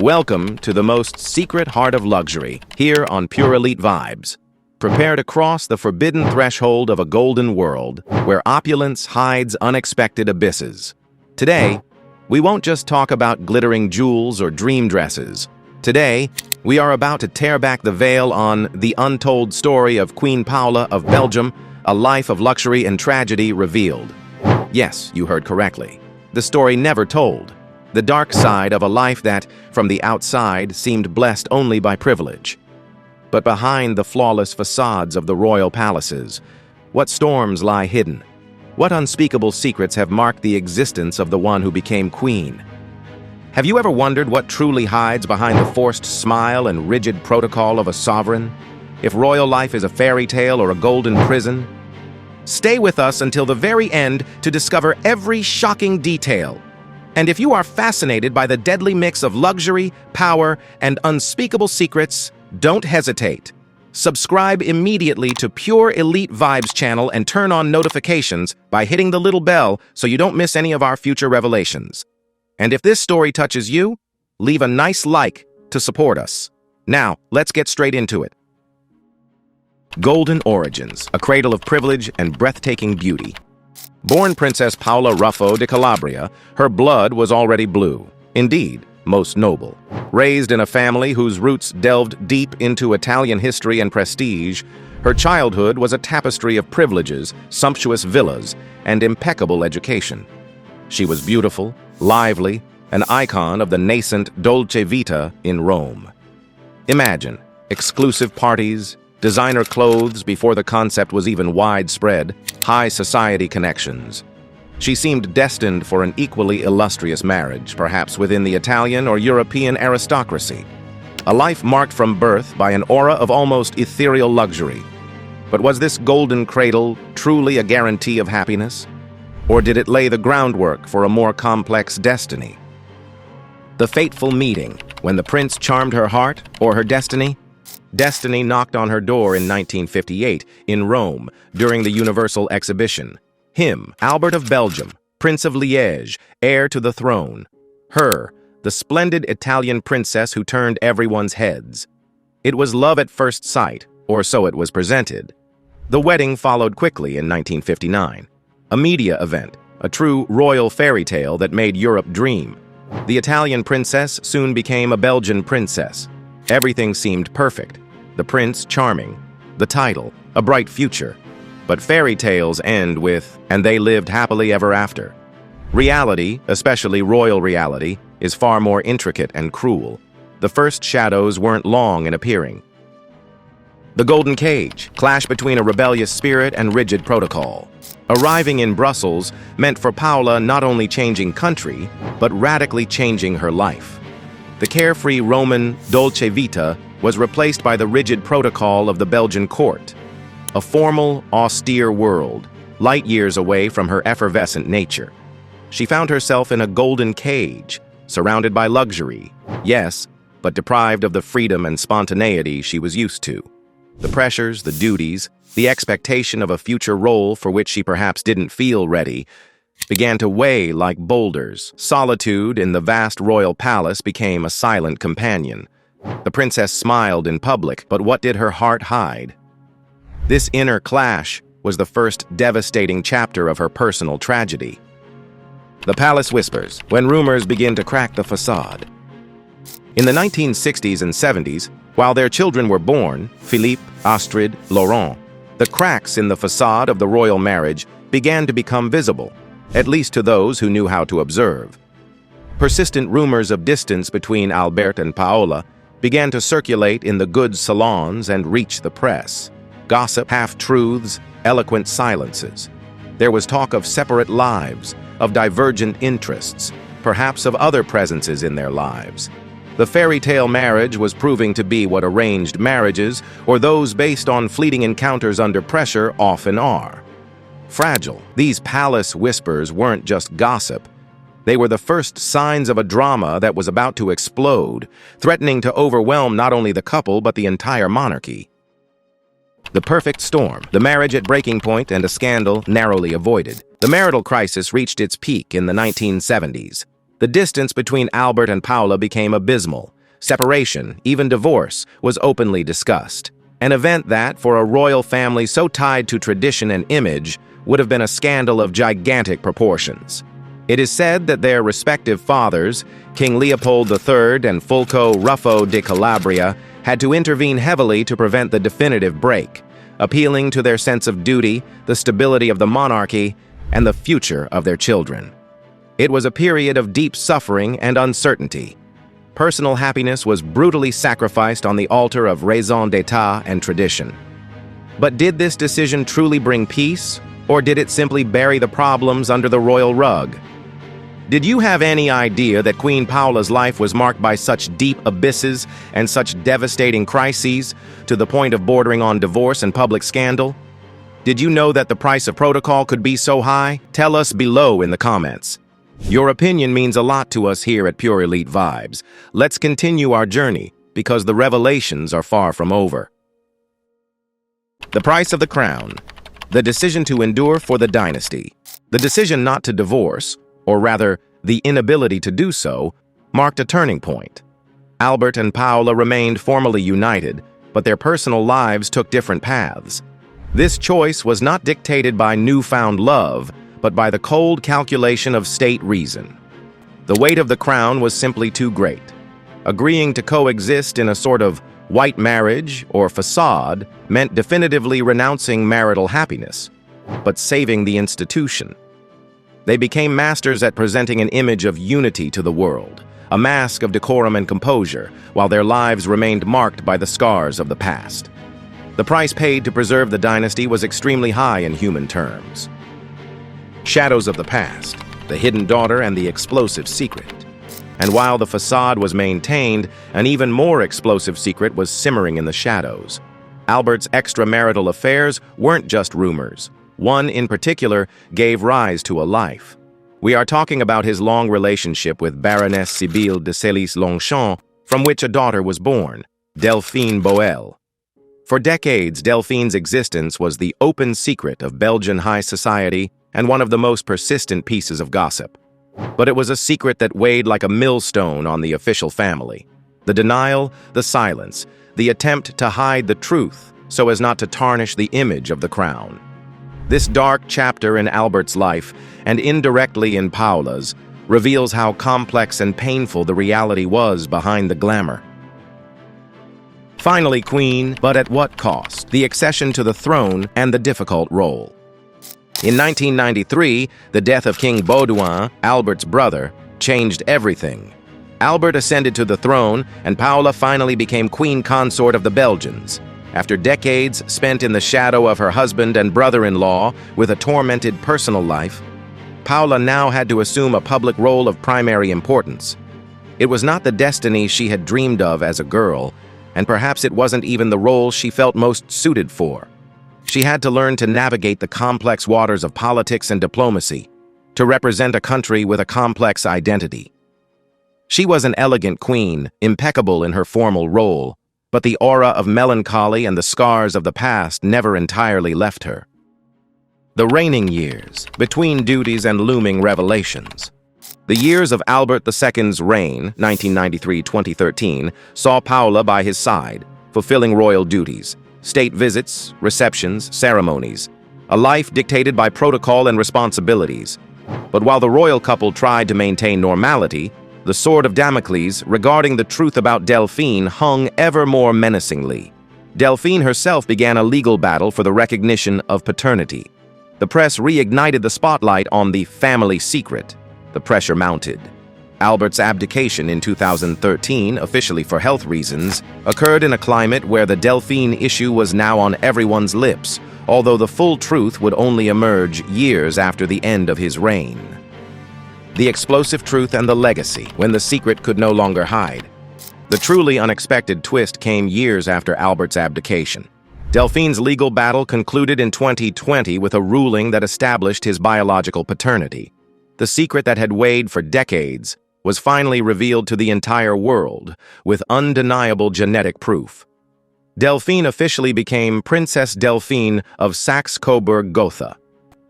Welcome to the most secret heart of luxury, here on PureEliteVibes. Prepare to cross the forbidden threshold of a golden world, where opulence hides unexpected abysses. Today, we won't just talk about glittering jewels or dream dresses. Today, we are about to tear back the veil on the untold story of Queen Paola of Belgium, a life of luxury and tragedy revealed. Yes, you heard correctly. The story never told. The dark side of a life that, from the outside, seemed blessed only by privilege. But behind the flawless facades of the royal palaces, what storms lie hidden? What unspeakable secrets have marked the existence of the one who became queen? Have you ever wondered what truly hides behind the forced smile and rigid protocol of a sovereign? If royal life is a fairy tale or a golden prison? Stay with us until the very end to discover every shocking detail. And if you are fascinated by the deadly mix of luxury, power, and unspeakable secrets, don't hesitate. Subscribe immediately to PureEliteVibes channel and turn on notifications by hitting the little bell so you don't miss any of our future revelations. And if this story touches you, leave a nice like to support us. Now, let's get straight into it. Golden origins, a cradle of privilege and breathtaking beauty. Born Princess Paola Ruffo de Calabria, her blood was already blue, indeed, most noble. Raised in a family whose roots delved deep into Italian history and prestige, her childhood was a tapestry of privileges, sumptuous villas, and impeccable education. She was beautiful, lively, an icon of the nascent dolce vita in Rome. Imagine exclusive parties, designer clothes before the concept was even widespread, high society connections. She seemed destined for an equally illustrious marriage, perhaps within the Italian or European aristocracy. A life marked from birth by an aura of almost ethereal luxury. But was this golden cradle truly a guarantee of happiness? Or did it lay the groundwork for a more complex destiny? The fateful meeting, when the prince charmed her heart or her destiny? Destiny knocked on her door in 1958 in Rome during the Universal Exhibition. Him, Albert of Belgium, Prince of Liège, heir to the throne. Her, the splendid Italian princess who turned everyone's heads. It was love at first sight, or so it was presented. The wedding followed quickly in 1959. A media event, a true royal fairy tale that made Europe dream. The Italian princess soon became a Belgian princess. Everything seemed perfect. The prince charming, the title, a bright future. But fairy tales end with, and they lived happily ever after. Reality, especially royal reality, is far more intricate and cruel. The first shadows weren't long in appearing. The Golden Cage, clash between a rebellious spirit and rigid protocol. Arriving in Brussels meant for Paola not only changing country, but radically changing her life. The carefree Roman dolce vita was replaced by the rigid protocol of the Belgian court. A formal, austere world, light years away from her effervescent nature. She found herself in a golden cage, surrounded by luxury, yes, but deprived of the freedom and spontaneity she was used to. The pressures, the duties, the expectation of a future role for which she perhaps didn't feel ready, began to weigh like boulders. Solitude in the vast royal palace became a silent companion. The princess smiled in public, but what did her heart hide? This inner clash was the first devastating chapter of her personal tragedy. The palace whispers, when rumors begin to crack the facade. In the 1960s and 70s, while their children were born, Philippe, Astrid, Laurent, the cracks in the facade of the royal marriage began to become visible, at least to those who knew how to observe. Persistent rumors of distance between Albert and Paola began to circulate in the goods salons and reach the press. Gossip, half-truths, eloquent silences. There was talk of separate lives, of divergent interests, perhaps of other presences in their lives. The fairy tale marriage was proving to be what arranged marriages, or those based on fleeting encounters under pressure, often are. Fragile, these palace whispers weren't just gossip. They were the first signs of a drama that was about to explode, threatening to overwhelm not only the couple but the entire monarchy. The perfect storm, the marriage at breaking point and a scandal narrowly avoided. The marital crisis reached its peak in the 1970s. The distance between Albert and Paola became abysmal. Separation, even divorce, was openly discussed. An event that, for a royal family so tied to tradition and image, would have been a scandal of gigantic proportions. It is said that their respective fathers, King Leopold III and Fulco Ruffo de Calabria, had to intervene heavily to prevent the definitive break, appealing to their sense of duty, the stability of the monarchy, and the future of their children. It was a period of deep suffering and uncertainty. Personal happiness was brutally sacrificed on the altar of raison d'etat and tradition. But did this decision truly bring peace, or did it simply bury the problems under the royal rug? Did you have any idea that Queen Paola's life was marked by such deep abysses and such devastating crises, to the point of bordering on divorce and public scandal? Did you know that the price of protocol could be so high? Tell us below in the comments. Your opinion means a lot to us here at Pure Elite Vibes. Let's continue our journey, because the revelations are far from over. The price of the crown. The decision to endure for the dynasty. The decision not to divorce, or rather, the inability to do so, marked a turning point. Albert and Paola remained formally united, but their personal lives took different paths. This choice was not dictated by newfound love, but by the cold calculation of state reason. The weight of the crown was simply too great. Agreeing to coexist in a sort of white marriage or facade meant definitively renouncing marital happiness, but saving the institution. They became masters at presenting an image of unity to the world, a mask of decorum and composure, while their lives remained marked by the scars of the past. The price paid to preserve the dynasty was extremely high in human terms. Shadows of the past, the hidden daughter and the explosive secret. And while the facade was maintained, an even more explosive secret was simmering in the shadows. Albert's extramarital affairs weren't just rumors. One in particular gave rise to a life. We are talking about his long relationship with Baroness Sibylle de Salis-Longchamp, from which a daughter was born, Delphine Boel. For decades, Delphine's existence was the open secret of Belgian high society and one of the most persistent pieces of gossip. But it was a secret that weighed like a millstone on the official family. The denial, the silence, the attempt to hide the truth so as not to tarnish the image of the crown. This dark chapter in Albert's life, and indirectly in Paola's, reveals how complex and painful the reality was behind the glamour. Finally, Queen, but at what cost? The accession to the throne and the difficult role. In 1993, the death of King Baudouin, Albert's brother, changed everything. Albert ascended to the throne, and Paola finally became queen consort of the Belgians. After decades spent in the shadow of her husband and brother-in-law with a tormented personal life, Paola now had to assume a public role of primary importance. It was not the destiny she had dreamed of as a girl, and perhaps it wasn't even the role she felt most suited for. She had to learn to navigate the complex waters of politics and diplomacy, to represent a country with a complex identity. She was an elegant queen, impeccable in her formal role, but the aura of melancholy and the scars of the past never entirely left her. The reigning years, between duties and looming revelations. The years of Albert II's reign, 1993-2013, saw Paola by his side, fulfilling royal duties, state visits, receptions, ceremonies, a life dictated by protocol and responsibilities. But while the royal couple tried to maintain normality, the sword of Damocles regarding the truth about Delphine hung ever more menacingly. Delphine herself began a legal battle for the recognition of paternity. The press reignited the spotlight on the family secret. The pressure mounted. Albert's abdication in 2013, officially for health reasons, occurred in a climate where the Delphine issue was now on everyone's lips, although the full truth would only emerge years after the end of his reign. The explosive truth and the legacy, when the secret could no longer hide. The truly unexpected twist came years after Albert's abdication. Delphine's legal battle concluded in 2020 with a ruling that established his biological paternity. The secret that had weighed for decades was finally revealed to the entire world, with undeniable genetic proof. Delphine officially became Princess Delphine of Saxe-Coburg-Gotha.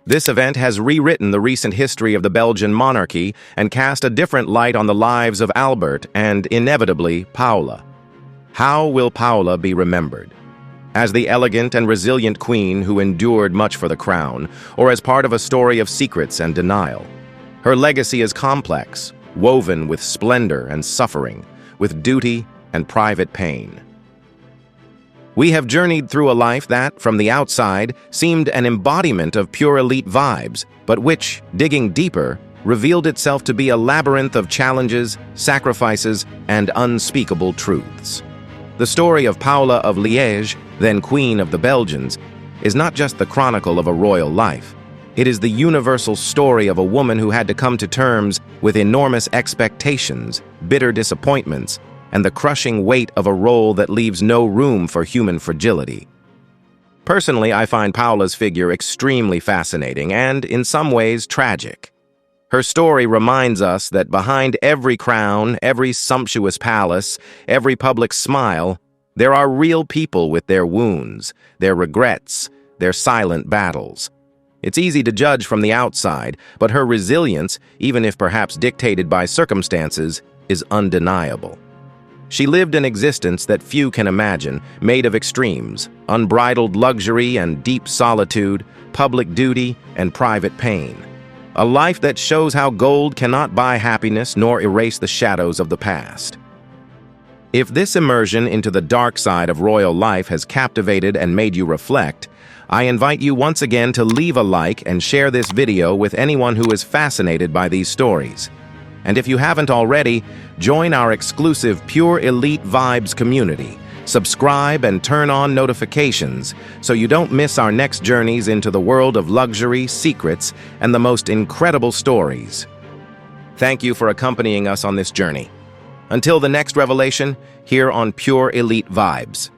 This event has rewritten the recent history of the Belgian monarchy and cast a different light on the lives of Albert and, inevitably, Paola. How will Paola be remembered? As the elegant and resilient queen who endured much for the crown, or as part of a story of secrets and denial? Her legacy is complex, woven with splendor and suffering, with duty and private pain. We have journeyed through a life that, from the outside, seemed an embodiment of pure elite vibes, but which, digging deeper, revealed itself to be a labyrinth of challenges, sacrifices, and unspeakable truths. The story of Paola of Liège, then Queen of the Belgians, is not just the chronicle of a royal life. It is the universal story of a woman who had to come to terms with enormous expectations, bitter disappointments, and the crushing weight of a role that leaves no room for human fragility. Personally, I find Paola's figure extremely fascinating and, in some ways, tragic. Her story reminds us that behind every crown, every sumptuous palace, every public smile, there are real people with their wounds, their regrets, their silent battles. It's easy to judge from the outside, but her resilience, even if perhaps dictated by circumstances, is undeniable. She lived an existence that few can imagine, made of extremes, unbridled luxury and deep solitude, public duty and private pain. A life that shows how gold cannot buy happiness nor erase the shadows of the past. If this immersion into the dark side of royal life has captivated and made you reflect, I invite you once again to leave a like and share this video with anyone who is fascinated by these stories. And if you haven't already, join our exclusive Pure Elite Vibes community. Subscribe and turn on notifications so you don't miss our next journeys into the world of luxury, secrets, and the most incredible stories. Thank you for accompanying us on this journey. Until the next revelation, here on Pure Elite Vibes.